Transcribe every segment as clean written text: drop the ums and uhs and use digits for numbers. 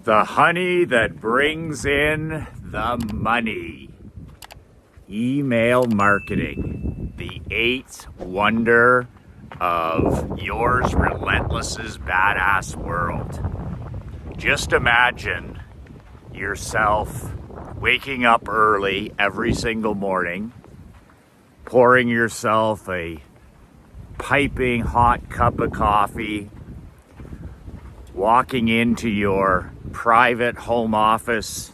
The honey that brings in the money. Email marketing, the eighth wonder of yours relentless's badass world. Just imagine yourself waking up early every single morning, pouring yourself a piping hot cup of coffee, walking into your private home office,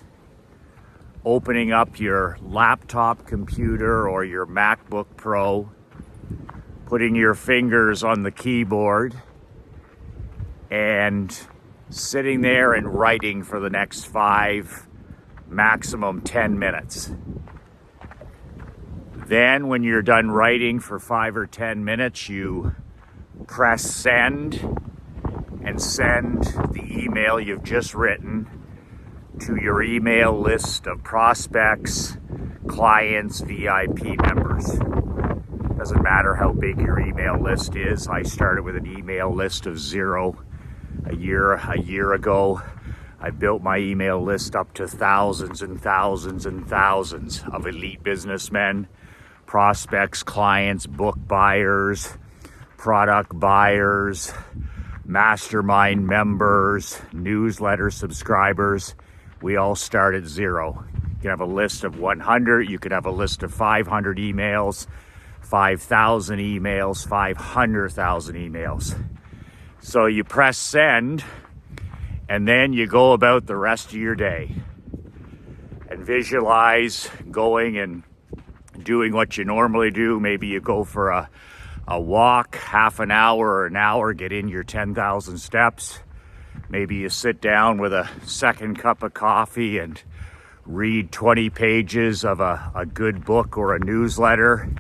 opening up your laptop computer or your MacBook Pro, putting your fingers on the keyboard, and sitting there and writing for the next 5, maximum 10 minutes. Then when you're done writing for 5 or 10 minutes, you press send and send the email you've just written to your email list of prospects, clients, VIP members. Doesn't matter how big your email list is. I started with an email list of 0 a year ago. I built my email list up to thousands and thousands and thousands of elite businessmen, prospects, clients, book buyers, product buyers, mastermind members, newsletter subscribers. We all start at 0. You can have a list of 100, you could have a list of 500 emails, 5,000 emails, 500,000 emails. So you press send, and then you go about the rest of your day and visualize going and doing what you normally do. Maybe you go for a walk, half an hour or an hour, get in your 10,000 steps. Maybe you sit down with a second cup of coffee and read 20 pages of a good book or a newsletter.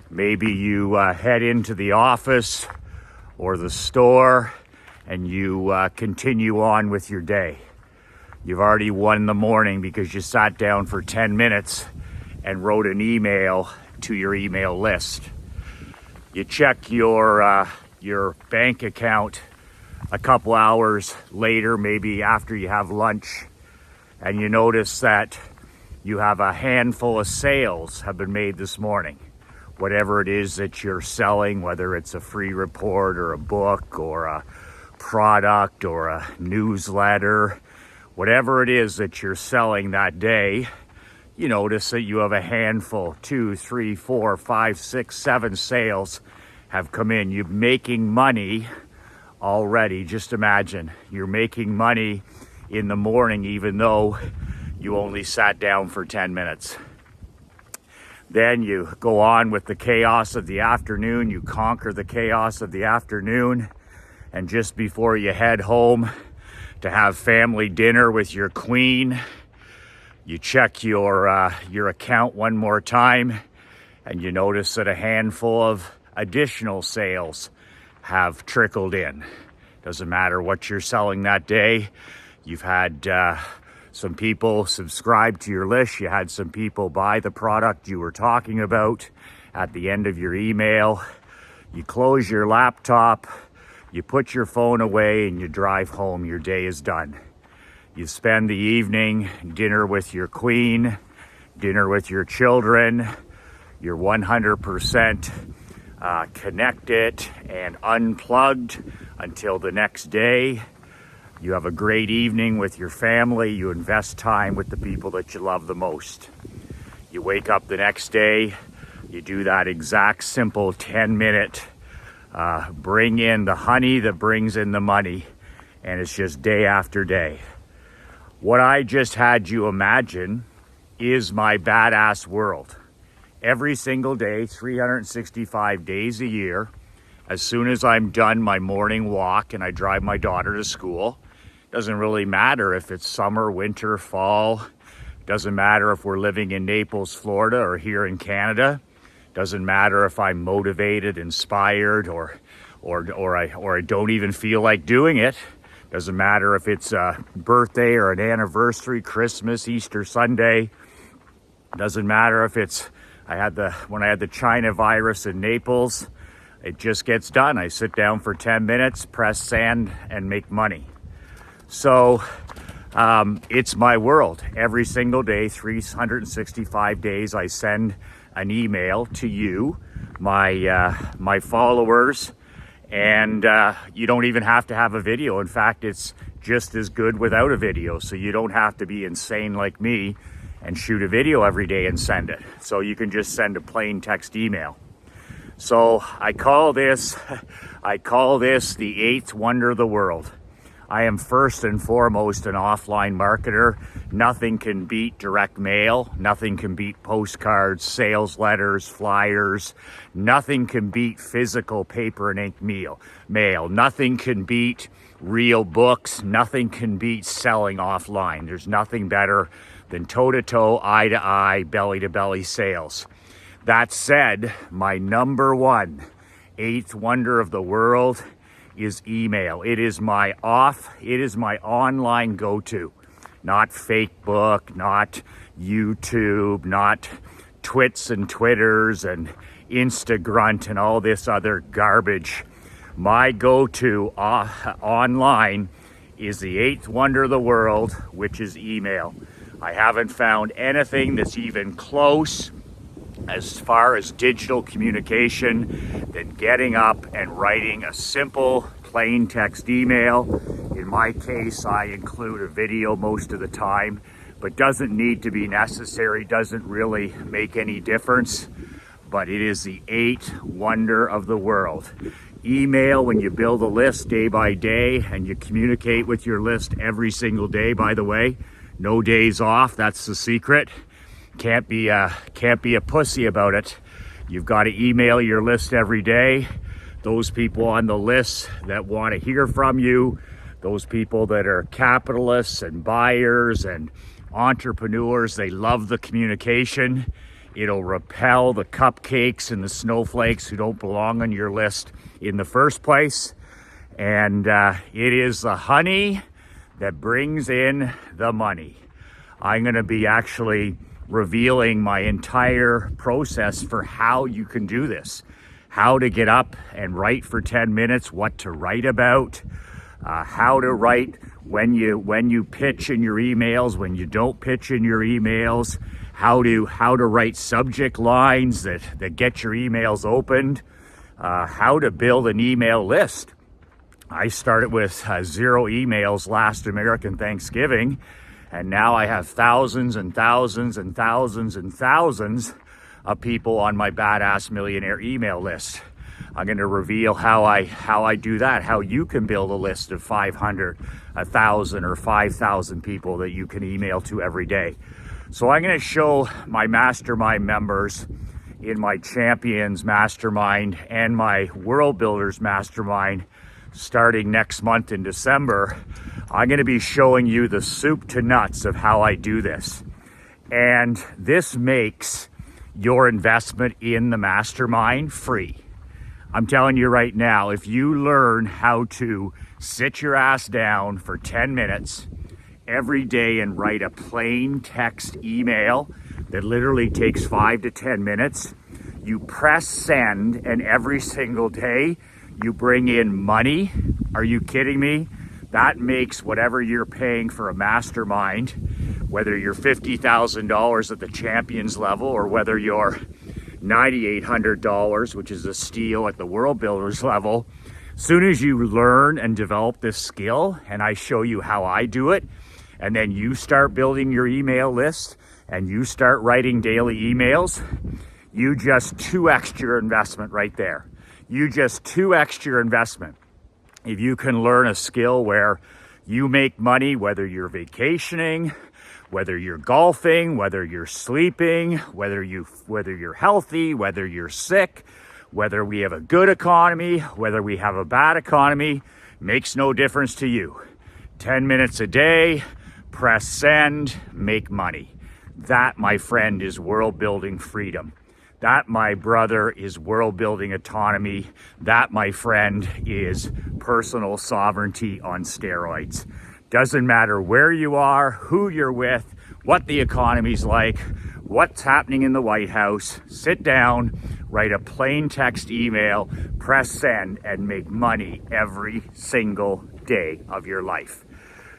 Maybe you head into the office or the store and you continue on with your day. You've already won the morning because you sat down for 10 minutes and wrote an email to your email list. You check your bank account a couple hours later, maybe after you have lunch, and you notice that you have a handful of sales have been made this morning. Whatever it is that you're selling, whether it's a free report or a book or a product or a newsletter, whatever it is that you're selling that day, you notice that you have a handful, 2, 3, 4, 5, 6, 7 sales have come in. You're making money already. Just imagine you're making money in the morning, even though you only sat down for 10 minutes. Then you go on with the chaos of the afternoon. You conquer the chaos of the afternoon. And just before you head home to have family dinner with your queen, you check your account one more time, and you notice that a handful of additional sales have trickled in. Doesn't matter what you're selling that day. You've had some people subscribe to your list. You had some people buy the product you were talking about at the end of your email. You close your laptop, you put your phone away, and you drive home. Your day is done. You spend the evening, dinner with your queen, dinner with your children. You're 100% connected and unplugged until the next day. You have a great evening with your family. You invest time with the people that you love the most. You wake up the next day, you do that exact simple 10-minute bring in the honey that brings in the money, and it's just day after day. What I just had you imagine is my badass world. Every single day, 365 days a year, as soon as I'm done my morning walk and I drive my daughter to school, doesn't really matter if it's summer, winter, fall, doesn't matter if we're living in Naples, Florida, or here in Canada, doesn't matter if I'm motivated, inspired, or I don't even feel like doing it. Doesn't matter if it's a birthday or an anniversary, Christmas, Easter Sunday. Doesn't matter if it's when I had the China virus in Naples. It just gets done. I sit down for 10 minutes, press send, and make money. So It's my world. Every single day, 365 days, I send an email to you, my followers, and you don't even have to have a video. In fact, it's just as good without a video, so you don't have to be insane like me and shoot a video every day and send it. So you can just send a plain text email. So I call this the eighth wonder of the world. I am first and foremost an offline marketer. Nothing can beat direct mail. Nothing can beat postcards, sales letters, flyers. Nothing can beat physical paper and ink mail. Nothing can beat real books. Nothing can beat selling offline. There's nothing better than toe-to-toe, eye-to-eye, belly-to-belly sales. That said, my number one eighth wonder of the world is email. It is my online go-to. Not Facebook, not YouTube, not Twits and Twitters and Instagrunt and all this other garbage. My go-to online is the eighth wonder of the world, which is email. I haven't found anything that's even close as far as digital communication than getting up and writing a simple plain text email. In my case, I include a video most of the time, but doesn't need to be necessary, doesn't really make any difference, but it is the eighth wonder of the world. Email, when you build a list day by day and you communicate with your list every single day, by the way, no days off, that's the secret. Can't be a pussy about it. You've got to email your list every day. Those people on the list that want to hear from you, those people that are capitalists and buyers and entrepreneurs, they love the communication. It'll repel the cupcakes and the snowflakes who don't belong on your list in the first place. And it is the honey that brings in the money. I'm going to be actually revealing my entire process for how you can do this, how to get up and write for 10 minutes, what to write about, how to write when you pitch in your emails, when you don't pitch in your emails, how to write subject lines that get your emails opened, how to build an email list. I started with 0 emails last American Thanksgiving, and now I have thousands and thousands and thousands and thousands of people on my Badass Millionaire email list. I'm going to reveal how I do that, how you can build a list of 500, 1,000, or 5,000 people that you can email to every day. So I'm going to show my mastermind members in my Champions Mastermind and my World Builders Mastermind starting next month in December. I'm going to be showing you the soup to nuts of how I do this. And this makes your investment in the mastermind free. I'm telling you right now, if you learn how to sit your ass down for 10 minutes every day and write a plain text email that literally takes 5 to 10 minutes, you press send, and every single day you bring in money. Are you kidding me? That makes whatever you're paying for a mastermind, whether you're $50,000 at the Champions level or whether you're $9,800, which is a steal at the World Builders level. As soon as you learn and develop this skill, and I show you how I do it, and then you start building your email list and you start writing daily emails, you just 2x your investment right there. You just 2x your investment. If you can learn a skill where you make money, whether you're vacationing, whether you're golfing, whether you're sleeping, whether you're healthy, whether you're sick, whether we have a good economy, whether we have a bad economy, makes no difference to you. 10 minutes a day, press send, make money. That, my friend, is world building freedom. That, my brother, is world building autonomy. That, my friend, is personal sovereignty on steroids. Doesn't matter where you are, who you're with, what the economy's like, what's happening in the White House. Sit down, write a plain text email, press send, and make money every single day of your life.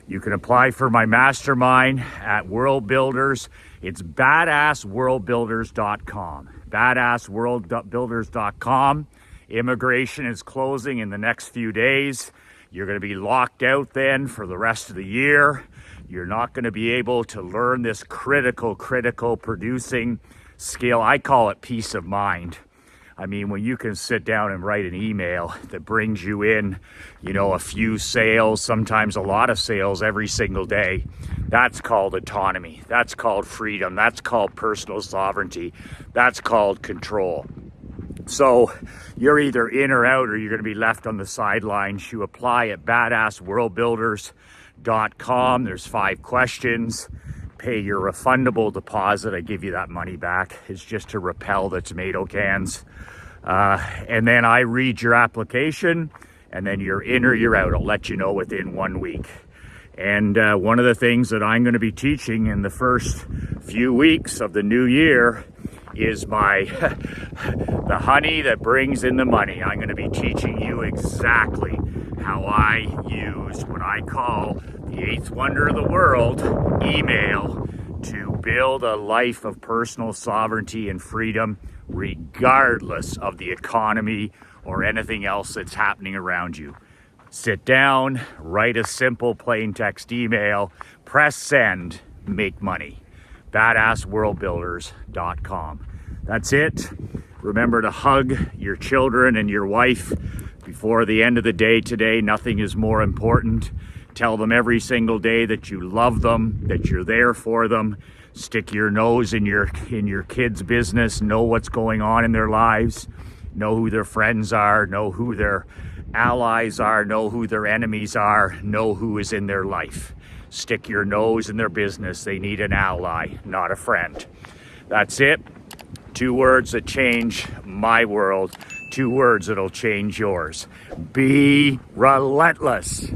You can apply for my mastermind at World Builders. It's badassworldbuilders.com. Badassworldbuilders.com. Immigration is closing in the next few days. You're going to be locked out then for the rest of the year. You're not going to be able to learn this critical producing skill. I call it peace of mind. I mean, when you can sit down and write an email that brings you in, a few sales, sometimes a lot of sales every single day, that's called autonomy. That's called freedom. That's called personal sovereignty. That's called control. So you're either in or out, or you're going to be left on the sidelines. You apply at badassworldbuilders.com. There's 5 questions. Pay your refundable deposit. I give you that money back. It's just to repel the tomato cans. And then I read your application, and then you're in or you're out. I'll let you know within 1 week. And one of the things that I'm going to be teaching in the first few weeks of the new year is my the honey that brings in the money. I'm going to be teaching you exactly how I use what I call the 8th wonder of the world, email, to build a life of personal sovereignty and freedom regardless of the economy or anything else that's happening around you. Sit down, write a simple plain text email, press send, make money. badassworldbuilders.com. That's it. Remember to hug your children and your wife before the end of the day today. Nothing is more important. Tell them every single day that you love them, that you're there for them. Stick your nose in your kids' business. Know what's going on in their lives. Know who their friends are. Know who their allies are. Know who their enemies are. Know who is in their life. Stick your nose in their business. They need an ally, not a friend. That's it. 2 words that change my world. 2 words that'll change yours. Be relentless.